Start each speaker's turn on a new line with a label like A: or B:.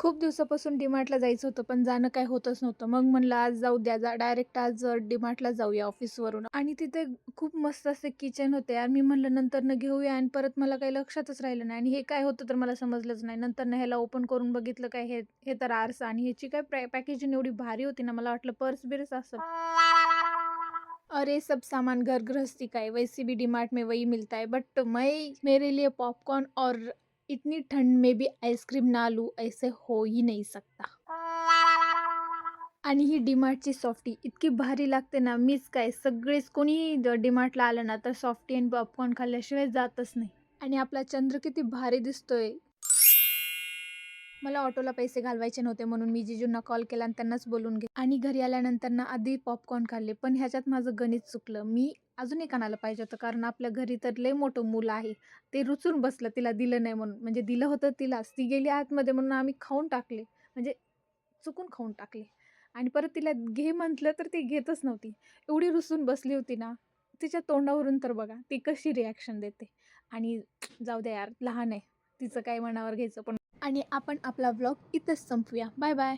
A: खूप दिवसापासून डीमार्टला जायचं होतं, पण जाणं काही होतच नव्हतं. मग म्हणलं आज जाऊ द्या, डायरेक्ट आज डीमार्टला जाऊया ऑफिसवरून आणि तिथे खूप मस्त असे किचन होते आणि मी म्हणलं नंतरनं घेऊया आणि परत मला काही लक्षातच राहिलं नाही आणि हे काय होतं तर मला समजलंच नाही. नंतरनं ह्याला ओपन करून बघितलं काय हे हे तर आरसा आणि ह्याची काय पॅकेजिंग एवढी भारी होती ना, मला वाटलं पर्स-बिर्स असेल. अरे सब सामान घर गृहस्थी का है, वैसे भी डीमार्ट में वही मिलता है, बट मैं मेरे लिए पॉपकॉर्न और इतनी ठंड में भी आइसक्रीम ना लूं ऐसे हो ही नहीं सकता. आणि ही डीमार्टची सॉफ्टी इतकी भारी लागते ना, मीच काय सगळेच कोणी डीमार्टला आलं ना तर सॉफ्टी आणि पॉपकॉर्न खाल्ल्याशिवाय जातच नाही. आणि आपला चंद्र किती भारी दिसतोय. मला ऑटोला पैसे घालवायचे नव्हते म्हणून मी जीजूंना कॉल केला आणि त्यांनाच बोलून घेतलं आणि घरी आल्यानंतर ना आधी पॉपकॉर्न खाल्ले. पण ह्याच्यात माझं गणित चुकलं. मी अजून एक आणायला पाहिजे होतं कारण आपल्या घरी तर लय मोठं मूल आहे. ते रुसून बसलं तिला दिलं नाही म्हणून. म्हणजे दिलं होतं तिलाच. ती गेली आतमध्ये म्हणून आम्ही खाऊन टाकले. म्हणजे चुकून खाऊन टाकले आणि परत तिला घे म्हटलं तर ती घेतच नव्हती. एवढी रुसून बसली होती ना, तिच्या तोंडावरून तर बघा ती कशी रिॲक्शन देते. आणि जाऊ द्या यार, लहान आहे. तिचं काय मनावर घ्यायचं पण. आणि आपण आपला व्लॉग इथंच संपवूया. Bye bye.